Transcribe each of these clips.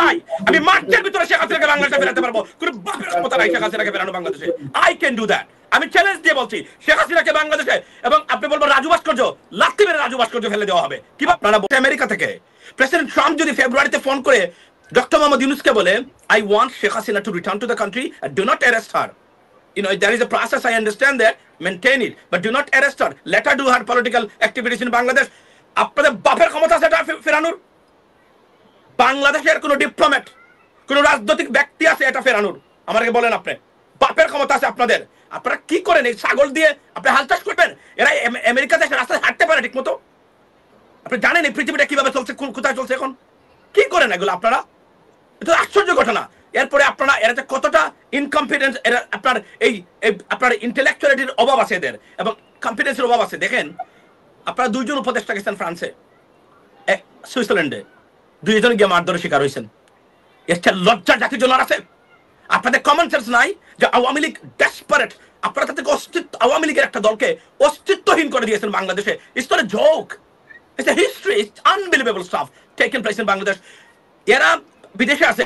চাই, আমি মার্চের ভিতরে শেখ হাসিনাকে বাংলাদেশে ফেরাতে পারবো। কোনো বাপের ক্ষমতা নাই শেখ হাসিনাকে ফেরানো বাংলাদেশে। I can do that. আমি চ্যালেঞ্জ দিয়ে বলছি শেখ হাসিনাকে বাংলাদেশে, এবং আপনি বলবো রাজু ভাস্কর্য, লাত্তি মেরে রাজু ভাস্কর্য ফেলে দেওয়া হবে। কি আপনারা আমেরিকা থেকে প্রেসিডেন্ট ট্রাম্প যদি ফেব্রুয়ারিতে ফোন করে ডক্টর মোহাম্মদ ইউনূসকে বলে, I want Sheikh Hasina to return to the country and do not arrest her. You know, there is a process, I understand that, maintain it, but do not arrest her. Let her do her political activities in Bangladesh. আপনাদের বাপের ক্ষমতা আছে এটা ফেরানোর? বাংলাদেশের কোন diplomat, কোন রাজনৈতিক ব্যক্তি আছে এটা ফেরানোর? আমাকে বলেন, আপনি বাপের ক্ষমতা আছে আপনাদের? আপনারা কি করেন? এই ছাগল দিয়ে আপনি হাল চাষ করবেন? এরা আমেরিকা দেশে রাস্তায় হাঁটতে পারে ঠিক মতো? আপনি জানেন এই পৃথিবীটা কিভাবে চলছে, কোথায় চলছে এখন? কি করেন এগুলো আপনারা? এটা আশ্চর্য ঘটনা। এরপরে আপনারা এরা যে কতটা ইনকম্পিটেন্স, এরা আপনার এই আপনার ইন্টেলেকচুয়ালিটির অভাব আছে এদের, এবং কনফিডেন্সের অভাব আছে। দেখেন, আপনারা দুইজন উপদেষ্টা গেছেন ফ্রান্সে, সুইজারল্যান্ডে, দুইজন গিয়ে মারধরের শিকার হয়েছেন। একটা লজ্জা জাতির জন্য আছে? আপনাদের কমন সেন্স নাই যে আওয়ামী লীগ ডেসপারেট, আপনারা তাদেরকে আওয়ামী লীগের একটা দলকে অস্তিত্বহীন করে দিয়েছেন বাংলাদেশে। It's not a joke, it's a history, it's unbelievable staff taken place in Bangladesh. এরা বিদেশে আছে,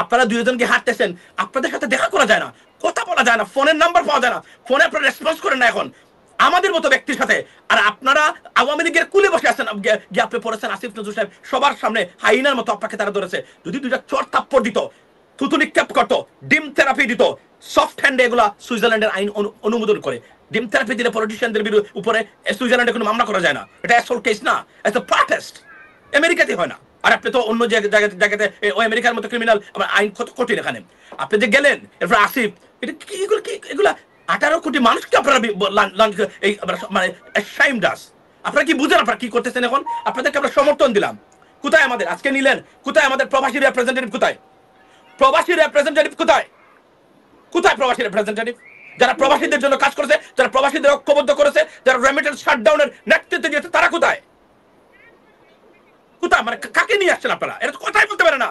আপনারা দুইজনকে হাঁটতেছেন, আপনাদের সাথে দেখা করা যায় না, কথা বলা যায় না, ফোনের নাম্বার পাওয়া যায় না, ফোনে আপনারা রেসপন্স করেন না এখন আমাদের মতো ব্যক্তির সাথে। আর আপনারা আওয়ামী লীগের কুলে বসে আছেন, গিয়ে আপনি পড়েছেন আসিফ নজরুল সাহেব সবার সামনে হাইনার মতো আপনাকে তারা ধরেছে। যদি দুইটা চর থাপ্পড় দিত, থুতু নিক্ষেপ করতো, ডিম থেরাপি দিত, সফট হ্যান্ডে এগুলা সুইজারল্যান্ডের আইন অনুমোদন করে। ডিম থেরাপি দিলে পলিটিশিয়ানদের উপরে সুইজারল্যান্ডে কোনো মামলা করা যায় না, এটা অ্যাসল্ট কেস না, এটা প্রটেস্ট। আমেরিকাতে হয় না। আর আপনি তো অন্য জায়গাতে ওই আমেরিকার মতো ক্রিমিনাল আইন কত কঠিন এখানে। আপনি যে গেলেন, এরপর আসিফ, এটা কি এগুলা 18 কোটি মানুষকে আপনারা মানে আপনারা কি বুঝেন আপনারা কি করতেছেন এখন? আপনাদেরকে আমরা সমর্থন দিলাম, কোথায় আমাদের আজকে নিলেন? কোথায় আমাদের প্রবাসী রিপ্রেজেন্টেটিভ? কোথায় প্রবাসী রিপ্রেজেন্টেটিভ? কোথায় প্রবাসী রিপ্রেজেন্টেটিভ যারা প্রবাসীদের জন্য কাজ করেছে, যারা প্রবাসীদের ঐক্যবদ্ধ করেছে, যারা রেমিটেন্স শাটডাউনের নেতৃত্ব দিয়েছে, তারা কোথায়? মানে কাকে নিয়ে আসছেন আপনারা? এটা তো কথাই বলতে পারে না।